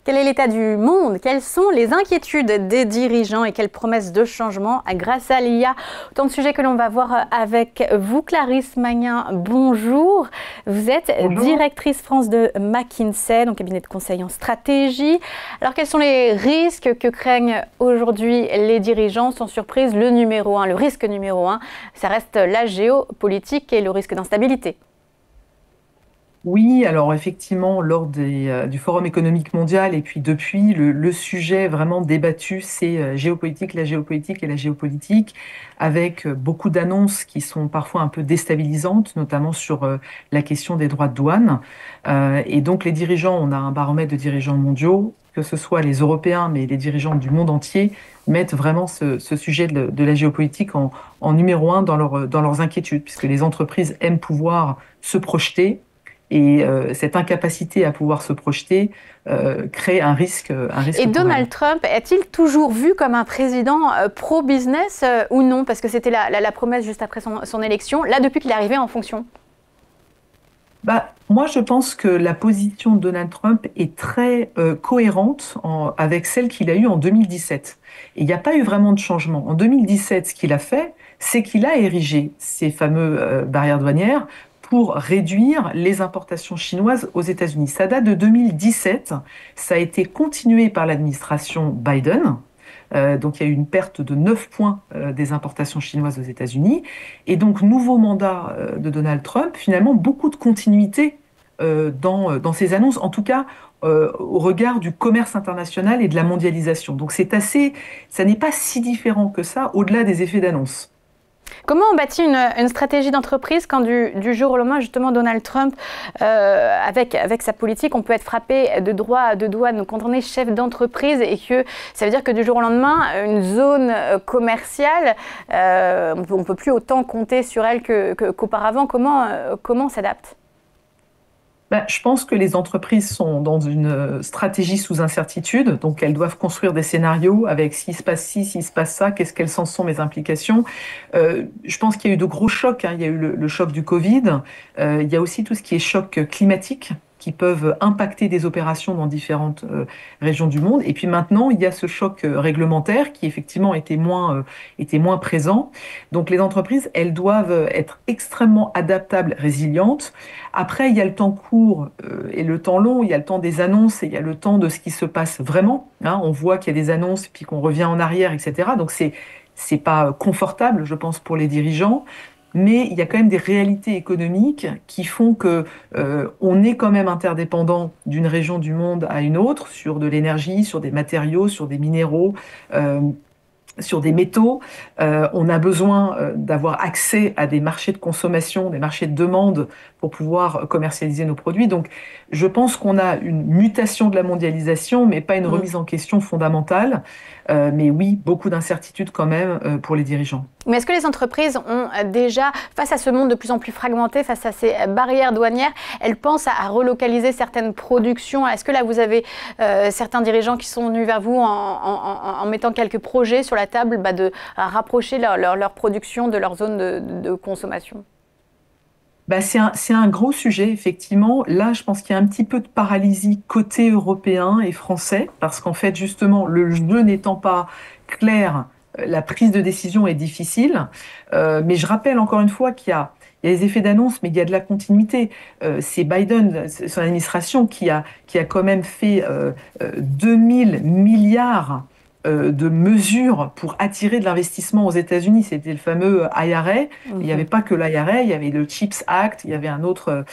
Quel est l'état du monde? Quelles sont les inquiétudes des dirigeants et quelles promesses de changement grâce à l'IA? Autant de sujets que l'on va voir avec vous. Clarisse Magnin, bonjour. Vous êtes directrice France de McKinsey, donc cabinet de conseil en stratégie. Alors quels sont les risques que craignent aujourd'hui les dirigeants? Sans surprise, le risque numéro un, ça reste la géopolitique et le risque d'instabilité. Oui, alors effectivement, lors du Forum économique mondial et puis depuis, le sujet vraiment débattu, c'est la géopolitique et la géopolitique, avec beaucoup d'annonces qui sont parfois un peu déstabilisantes, notamment sur la question des droits de douane. Et donc les dirigeants, on a un baromètre de dirigeants mondiaux, que ce soit les Européens, mais les dirigeants du monde entier, mettent vraiment ce sujet de la géopolitique en numéro un dans leurs inquiétudes, puisque les entreprises aiment pouvoir se projeter. Et cette incapacité à pouvoir se projeter crée un risque. Et Donald Trump est-il toujours vu comme un président pro-business ou non? Parce que c'était la promesse juste après son élection, là depuis qu'il est arrivé en fonction. Moi, je pense que la position de Donald Trump est très cohérente avec celle qu'il a eue en 2017. Et il n'y a pas eu vraiment de changement. En 2017, ce qu'il a fait, c'est qu'il a érigé ces fameuses barrières douanières pour réduire les importations chinoises aux États-Unis. Ça date de 2017. Ça a été continué par l'administration Biden. Donc il y a eu une perte de 9 points des importations chinoises aux États-Unis. Et donc nouveau mandat de Donald Trump, finalement beaucoup de continuité dans ces annonces, en tout cas au regard du commerce international et de la mondialisation. Donc ça n'est pas si différent que ça au-delà des effets d'annonce. Comment on bâtit une stratégie d'entreprise quand du jour au lendemain, justement, Donald Trump, avec sa politique, on peut être frappé de droits de douane, quand on est chef d'entreprise et que ça veut dire que du jour au lendemain, une zone commerciale, on ne peut plus autant compter sur elle qu'auparavant. Comment on s'adapte? Je pense que les entreprises sont dans une stratégie sous incertitude, donc elles doivent construire des scénarios avec s'il se passe ci, s'il se passe ça, qu'est-ce qu'elles en sont mes implications. Je pense qu'il y a eu de gros chocs, hein. Il y a eu le choc du Covid, il y a aussi tout ce qui est choc climatique qui peuvent impacter des opérations dans différentes régions du monde. Et puis maintenant, il y a ce choc réglementaire qui effectivement était moins présent. Donc les entreprises, elles doivent être extrêmement adaptables, résilientes. Après, il y a le temps court et le temps long, il y a le temps des annonces et il y a le temps de ce qui se passe vraiment. Hein. On voit qu'il y a des annonces puis qu'on revient en arrière, etc. Donc c'est pas confortable, je pense, pour les dirigeants. Mais il y a quand même des réalités économiques qui font que on est quand même interdépendant d'une région du monde à une autre sur de l'énergie, sur des matériaux, sur des minéraux. Sur des métaux, on a besoin d'avoir accès à des marchés de consommation, des marchés de demande pour pouvoir commercialiser nos produits. Donc, je pense qu'on a une mutation de la mondialisation, mais pas une remise en question fondamentale. Mais oui, beaucoup d'incertitudes quand même pour les dirigeants. Mais est-ce que les entreprises ont déjà, face à ce monde de plus en plus fragmenté, face à ces barrières douanières, elles pensent à relocaliser certaines productions? Est-ce que là, vous avez certains dirigeants qui sont venus vers vous en mettant quelques projets sur la table de rapprocher leur production de leur zone de consommation? C'est un gros sujet, effectivement. Là, je pense qu'il y a un petit peu de paralysie côté européen et français, parce qu'en fait, justement, le jeu n'étant pas clair, la prise de décision est difficile. Mais je rappelle encore une fois il y a des effets d'annonce, mais il y a de la continuité. C'est Biden, son administration, qui a quand même fait 2000 milliards de mesures pour attirer de l'investissement aux États-Unis. C'était le fameux IRA. Il n'y avait pas que l'IRA, il y avait le CHIPS Act, il y avait un autre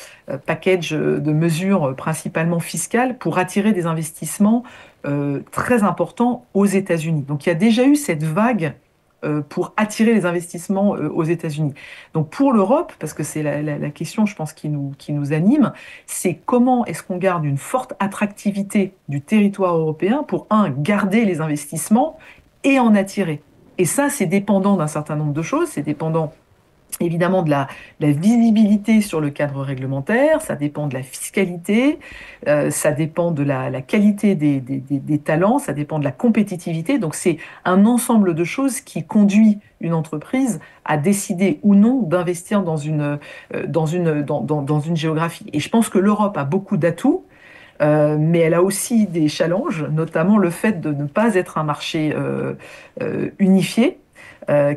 package de mesures principalement fiscales pour attirer des investissements très importants aux États-Unis. Donc il y a déjà eu cette vague pour attirer les investissements aux États-Unis. Donc pour l'Europe, parce que c'est la question, je pense, qui nous anime, c'est comment est-ce qu'on garde une forte attractivité du territoire européen pour, garder les investissements et en attirer. Et ça, c'est dépendant d'un certain nombre de choses, c'est dépendant évidemment de la visibilité sur le cadre réglementaire, ça dépend de la fiscalité, ça dépend de la qualité des talents, ça dépend de la compétitivité. Donc c'est un ensemble de choses qui conduit une entreprise à décider ou non d'investir dans une géographie. Et je pense que l'Europe a beaucoup d'atouts. mais elle a aussi des challenges, notamment le fait de ne pas être un marché unifié,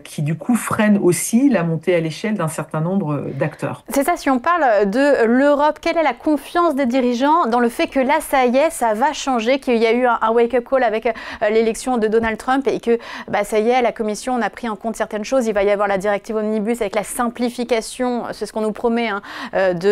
qui du coup freine aussi la montée à l'échelle d'un certain nombre d'acteurs. C'est ça, si on parle de l'Europe, quelle est la confiance des dirigeants dans le fait que là, ça y est, ça va changer, qu'il y a eu un wake-up call avec l'élection de Donald Trump et que ça y est, la Commission, on a pris en compte certaines choses. Il va y avoir la directive Omnibus avec la simplification, c'est ce qu'on nous promet, hein, du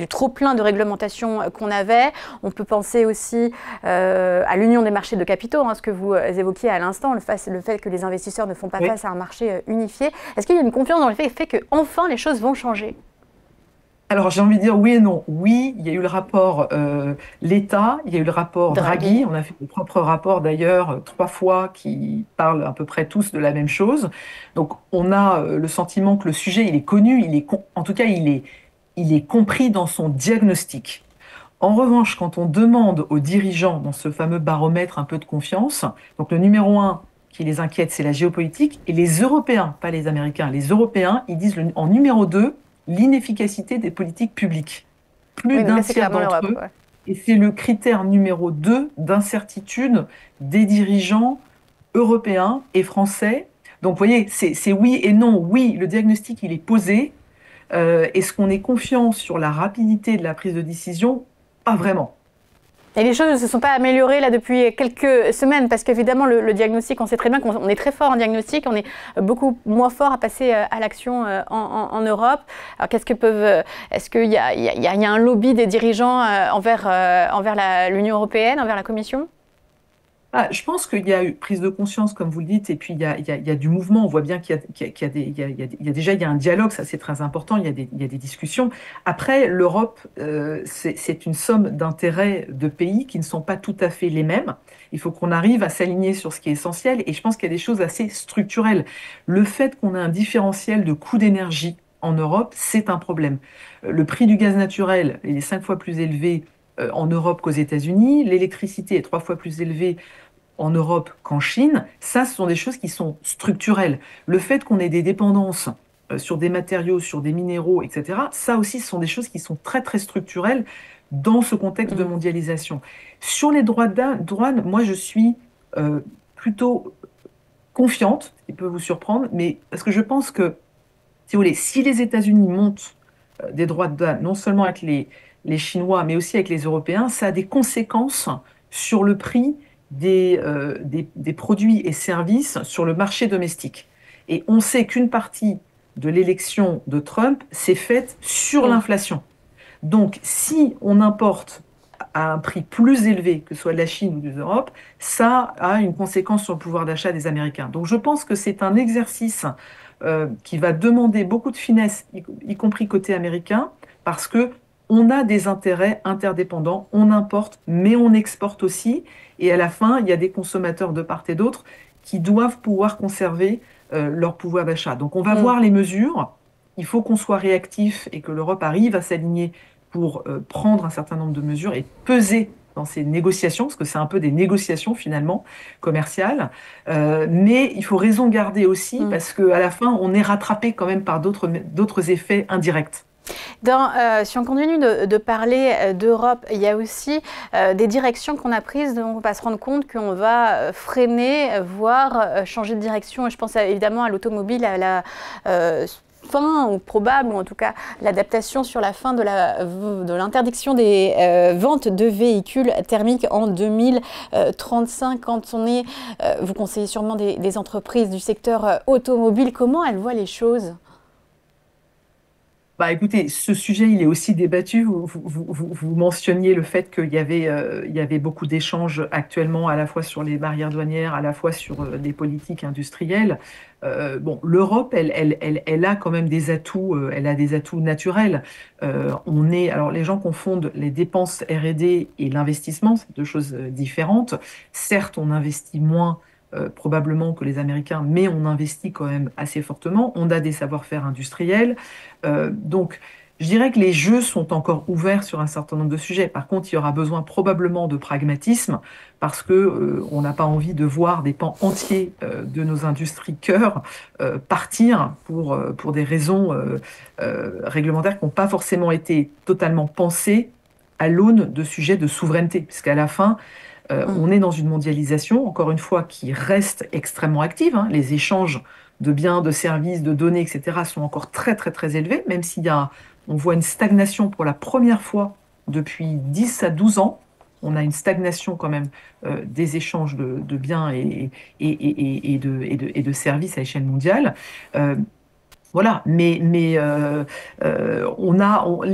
trop-plein de réglementation qu'on avait. On peut penser aussi à l'union des marchés de capitaux, hein, ce que vous évoquiez à l'instant, le fait que les investisseurs ne font pas face à un marché unifié. Est-ce qu'il y a une confiance dans le fait qu'enfin les choses vont changer? Alors j'ai envie de dire oui et non. Oui, il y a eu le rapport l'État, il y a eu le rapport Draghi. On a fait nos propres rapports d'ailleurs 3 fois qui parlent à peu près tous de la même chose. Donc on a le sentiment que le sujet il est connu, en tout cas il est compris dans son diagnostic. En revanche, quand on demande aux dirigeants dans ce fameux baromètre un peu de confiance, donc le numéro 1 qui les inquiète, c'est la géopolitique, et les Européens, pas les Américains, les Européens, ils disent en numéro 2, l'inefficacité des politiques publiques. Plus d'un tiers d'entre eux, et c'est le critère numéro 2 d'incertitude des dirigeants européens et français. Donc vous voyez, c'est oui et non. Oui, le diagnostic, il est posé. Est-ce qu'on est confiant sur la rapidité de la prise de décision? Pas vraiment. Et les choses ne se sont pas améliorées là depuis quelques semaines parce qu'évidemment le diagnostic, on sait très bien qu'on est très fort en diagnostic, on est beaucoup moins fort à passer à l'action en Europe. Alors est-ce qu'il y a un lobby des dirigeants envers l'Union européenne, envers la Commission? Je pense qu'il y a eu prise de conscience, comme vous le dites, et puis il y a du mouvement. On voit bien qu'il y a un dialogue, ça c'est très important, il y a des discussions. Après, l'Europe, c'est une somme d'intérêts de pays qui ne sont pas tout à fait les mêmes. Il faut qu'on arrive à s'aligner sur ce qui est essentiel, et je pense qu'il y a des choses assez structurelles. Le fait qu'on ait un différentiel de coût d'énergie en Europe, c'est un problème. Le prix du gaz naturel, il est 5 fois plus élevé en Europe qu'aux États-Unis. L'électricité est 3 fois plus élevée en Europe qu'en Chine. Ça, ce sont des choses qui sont structurelles. Le fait qu'on ait des dépendances sur des matériaux, sur des minéraux, etc., ça aussi, ce sont des choses qui sont très, très structurelles dans ce contexte de mondialisation. Sur les droits de douane, moi, je suis plutôt confiante, ce qui peut vous surprendre, mais parce que je pense que, si vous voulez, si les États-Unis montent des droits de douane, non seulement avec les Chinois, mais aussi avec les Européens, ça a des conséquences sur le prix des produits et services sur le marché domestique. Et on sait qu'une partie de l'élection de Trump s'est faite sur l'inflation. Donc, si on importe à un prix plus élevé, que ce soit de la Chine ou de l'Europe, ça a une conséquence sur le pouvoir d'achat des Américains. Donc, je pense que c'est un exercice qui va demander beaucoup de finesse, y compris côté américain, parce que on a des intérêts interdépendants, on importe, mais on exporte aussi. Et à la fin, il y a des consommateurs de part et d'autre qui doivent pouvoir conserver leur pouvoir d'achat. Donc on va voir les mesures. Il faut qu'on soit réactif et que l'Europe arrive à s'aligner pour prendre un certain nombre de mesures et peser dans ces négociations, parce que c'est un peu des négociations finalement commerciales. Mais il faut raison garder aussi, parce qu'à la fin, on est rattrapé quand même par d'autres effets indirects. Si on continue de parler d'Europe, il y a aussi des directions qu'on a prises dont on va se rendre compte qu'on va freiner, voire changer de direction. Et je pense évidemment à l'automobile, à la fin ou probable, ou en tout cas l'adaptation sur la fin de l'interdiction des ventes de véhicules thermiques en 2035. Quand vous conseillez sûrement des entreprises du secteur automobile, comment elles voient les choses? Écoutez, ce sujet, il est aussi débattu. Vous mentionniez le fait qu'il y avait beaucoup d'échanges actuellement, à la fois sur les barrières douanières, à la fois sur des politiques industrielles. L'Europe, elle a quand même des atouts, elle a des atouts naturels. Alors les gens confondent les dépenses R&D et l'investissement, c'est deux choses différentes. Certes, on investit moins probablement que les Américains, mais on investit quand même assez fortement. On a des savoir-faire industriels. Donc, je dirais que les jeux sont encore ouverts sur un certain nombre de sujets. Par contre, il y aura besoin probablement de pragmatisme parce que on n'a pas envie de voir des pans entiers de nos industries cœur partir pour des raisons réglementaires qui n'ont pas forcément été totalement pensées à l'aune de sujets de souveraineté, puisqu'à la fin, on est dans une mondialisation, encore une fois, qui reste extrêmement active, hein. Les échanges de biens, de services, de données, etc., sont encore très, très, très élevés, même on voit une stagnation pour la première fois depuis 10 à 12 ans. On a une stagnation quand même des échanges de biens et de services à échelle mondiale. Euh, voilà, les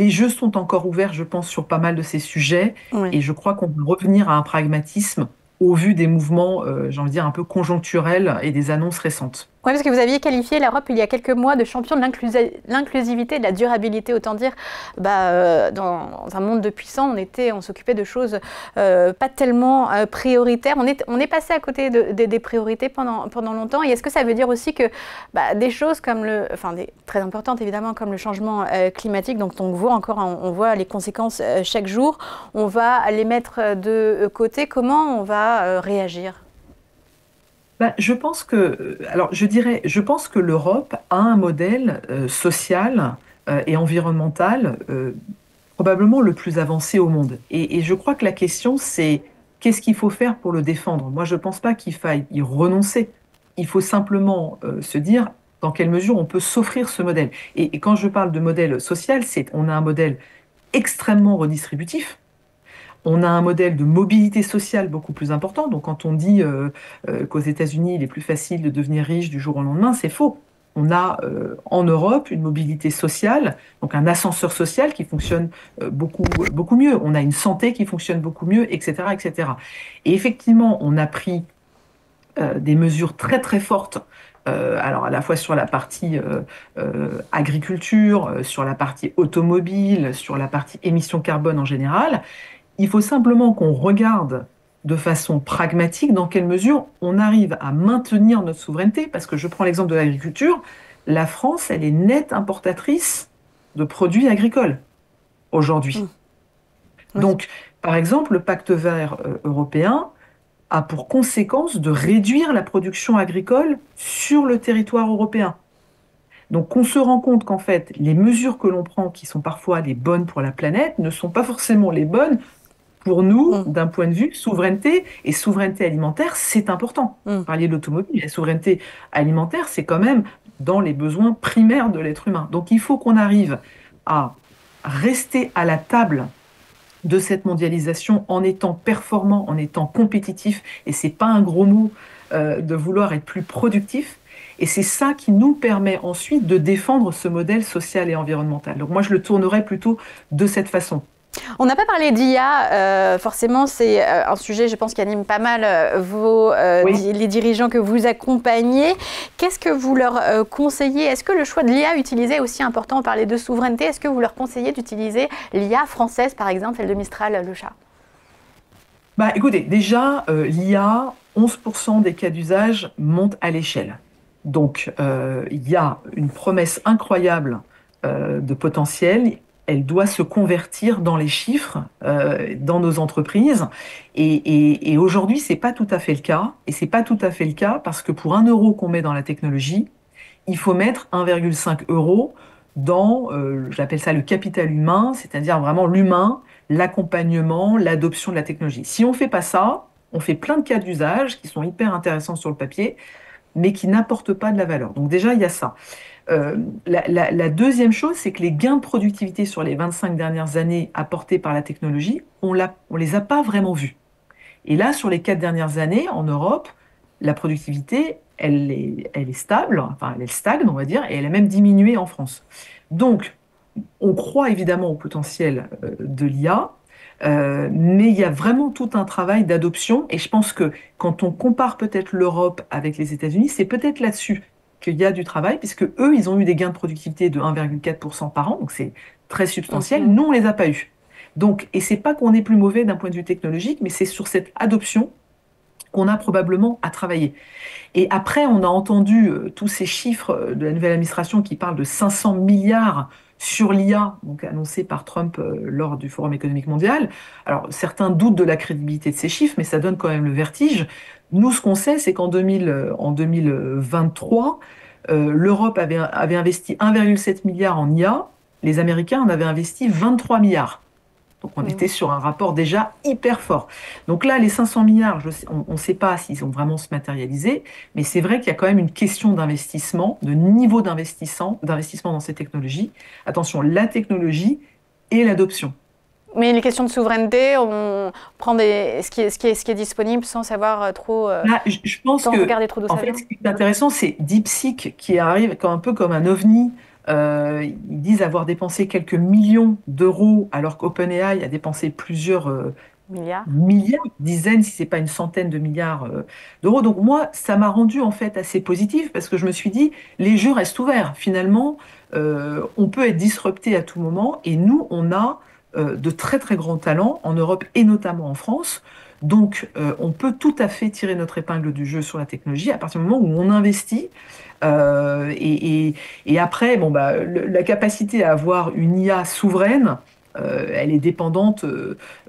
jeux sont encore ouverts, je pense, sur pas mal de ces sujets, Oui. et je crois qu'on peut revenir à un pragmatisme au vu des mouvements, j'ai envie de dire, un peu conjoncturels et des annonces récentes. Oui, parce que vous aviez qualifié l'Europe il y a quelques mois de champion de l'inclusivité et de la durabilité. Autant dire, dans un monde de puissants, on s'occupait de choses pas tellement prioritaires. On est passé à côté des priorités pendant longtemps. Et est-ce que ça veut dire aussi que des choses comme très importantes évidemment, comme le changement climatique, donc on voit les conséquences chaque jour, on va les mettre de côté. Comment on va réagir? Je pense que l'Europe a un modèle social et environnemental probablement le plus avancé au monde. Et je crois que la question, c'est qu'est-ce qu'il faut faire pour le défendre? Moi, je ne pense pas qu'il faille y renoncer. Il faut simplement se dire dans quelle mesure on peut s'offrir ce modèle. Et quand je parle de modèle social, on a un modèle extrêmement redistributif. On a un modèle de mobilité sociale beaucoup plus important. Donc, quand on dit qu'aux États-Unis, il est plus facile de devenir riche du jour au lendemain, c'est faux. On a en Europe une mobilité sociale, donc un ascenseur social qui fonctionne beaucoup mieux. On a une santé qui fonctionne beaucoup mieux, etc., etc. Et effectivement, on a pris des mesures très très fortes. Alors à la fois sur la partie agriculture, sur la partie automobile, sur la partie émissions carbone en général. Il faut simplement qu'on regarde de façon pragmatique dans quelle mesure on arrive à maintenir notre souveraineté, parce que je prends l'exemple de l'agriculture, la France, elle est nette importatrice de produits agricoles aujourd'hui. Oui. Donc, par exemple, le pacte vert européen a pour conséquence de réduire la production agricole sur le territoire européen. Donc, on se rend compte qu'en fait, les mesures que l'on prend, qui sont parfois les bonnes pour la planète, ne sont pas forcément les bonnes pour nous, d'un point de vue souveraineté, et souveraineté alimentaire, c'est important. Vous parliez de l'automobile, la souveraineté alimentaire, c'est quand même dans les besoins primaires de l'être humain. Donc il faut qu'on arrive à rester à la table de cette mondialisation en étant performant, en étant compétitif, et c'est pas un gros mot de vouloir être plus productif, et c'est ça qui nous permet ensuite de défendre ce modèle social et environnemental. Donc moi je le tournerais plutôt de cette façon. On n'a pas parlé d'IA, forcément c'est un sujet je pense qui anime pas mal les dirigeants que vous accompagnez. Qu'est-ce que vous leur conseillez? Est-ce que le choix de l'IA utilisée est aussi important? On parlait de souveraineté, est-ce que vous leur conseillez d'utiliser l'IA française par exemple, celle de Mistral le chat? Écoutez, déjà l'IA, 11% des cas d'usage montent à l'échelle. Donc il y a une promesse incroyable de potentiel. Elle doit se convertir dans les chiffres, dans nos entreprises. Et aujourd'hui, c'est pas tout à fait le cas. Et c'est pas tout à fait le cas parce que pour 1 euro qu'on met dans la technologie, il faut mettre 1,5 euro dans, j'appelle ça le capital humain, c'est-à-dire vraiment l'humain, l'accompagnement, l'adoption de la technologie. Si on fait pas ça, on fait plein de cas d'usage qui sont hyper intéressants sur le papier, mais qui n'apportent pas de la valeur. Donc déjà, il y a ça. La deuxième chose, c'est que les gains de productivité sur les 25 dernières années apportés par la technologie, on les a pas vraiment vus. Et là, sur les 4 dernières années, en Europe, la productivité, elle est stable, enfin elle stagne, on va dire, et elle a même diminué en France. Donc, on croit évidemment au potentiel de l'IA, mais il y a vraiment tout un travail d'adoption, et je pense que quand on compare peut-être l'Europe avec les États-Unis, c'est peut-être là-dessus qu'il y a du travail, puisque eux, ils ont eu des gains de productivité de 1,4% par an, donc c'est très substantiel. Nous, on les a pas eu. Donc, et c'est pas qu'on est plus mauvais d'un point de vue technologique, mais c'est sur cette adoption qu'on a probablement à travailler. Et après, on a entendu tous ces chiffres de la nouvelle administration qui parlent de 500 milliards sur l'IA, donc annoncé par Trump lors du Forum économique mondial. Alors, certains doutent de la crédibilité de ces chiffres, mais ça donne quand même le vertige. Nous, ce qu'on sait, c'est qu'en 2023, l'Europe avait investi 1,7 milliard en IA, les Américains en avaient investi 23 milliards. Donc on était sur un rapport déjà hyper fort. Donc là, les 500 milliards, on ne sait pas s'ils vont vraiment se matérialiser, mais c'est vrai qu'il y a quand même une question d'investissement, de niveau d'investissement dans ces technologies. Attention, la technologie et l'adoption. Mais les questions de souveraineté, on prend ce qui est disponible sans savoir trop, Là, je pense sans que, regarder trop d'où en ça fait, vient. ce qui est intéressant, c'est DeepSeek qui arrive un peu comme un ovni. Ils disent avoir dépensé quelques millions d'euros, alors qu'OpenAI a dépensé plusieurs Milliards. milliards, dizaines, si c'est pas une centaine de milliards d'euros. Donc moi, ça m'a rendu en fait assez positif parce que je me suis dit, les jeux restent ouverts. Finalement, on peut être disrupté à tout moment et nous, on a de très très grands talents en Europe et notamment en France. Donc, on peut tout à fait tirer notre épingle du jeu sur la technologie à partir du moment où on investit. Et après, bon, bah, la capacité à avoir une IA souveraine, elle est dépendante,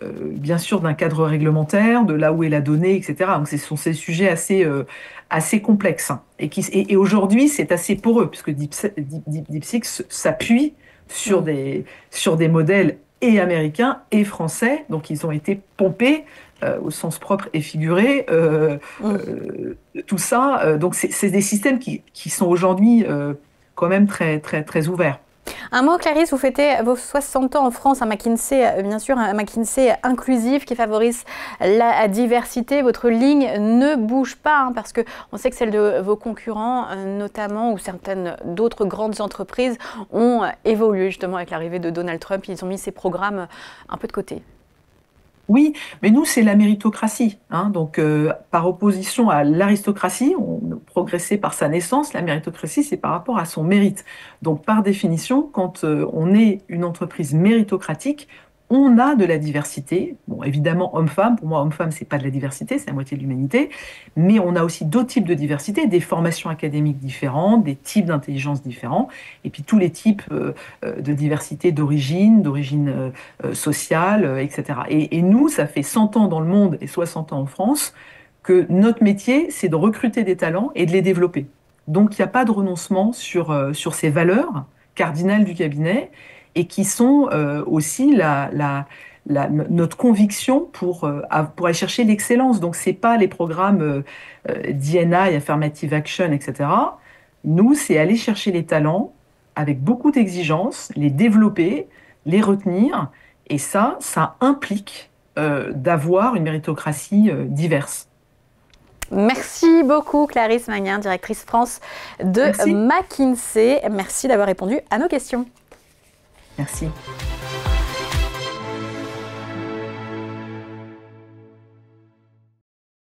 bien sûr, d'un cadre réglementaire, de là où est la donnée, etc. Donc, ce sont ces sujets assez complexes, hein, et aujourd'hui, c'est assez poreux, puisque DeepSeek s'appuie sur des modèles et américains et français, donc ils ont été pompés au sens propre et figuré, tout ça. Donc c'est des systèmes qui sont aujourd'hui quand même très, très, très ouverts. Un mot, Clarisse, vous fêtez vos 60 ans en France, un McKinsey, bien sûr, un McKinsey inclusif qui favorise la diversité. Votre ligne ne bouge pas, hein, parce qu'on sait que celle de vos concurrents, notamment, ou certaines d'autres grandes entreprises, ont évolué justement avec l'arrivée de Donald Trump. Ils ont mis ces programmes un peu de côté. Oui, mais nous, c'est la méritocratie, hein. Donc, par opposition à l'aristocratie, on progressait par sa naissance. La méritocratie, c'est par rapport à son mérite. Donc, par définition, quand on est une entreprise méritocratique, on a de la diversité. Bon, évidemment, homme-femme. Pour moi, homme-femme, c'est pas de la diversité, c'est la moitié de l'humanité. Mais on a aussi d'autres types de diversité, des formations académiques différentes, des types d'intelligence différents, et puis tous les types de diversité d'origine sociale, etc. Et nous, ça fait 100 ans dans le monde et 60 ans en France que notre métier, c'est de recruter des talents et de les développer. Donc, il n'y a pas de renoncement sur ces valeurs cardinales du cabinet et qui sont aussi notre conviction pour aller chercher l'excellence. Donc, ce n'est pas les programmes D&I, Affirmative Action, etc. Nous, c'est aller chercher les talents avec beaucoup d'exigences, les développer, les retenir, et ça implique d'avoir une méritocratie diverse. Merci beaucoup, Clarisse Magnin, directrice France de Merci. McKinsey. Merci d'avoir répondu à nos questions. Merci.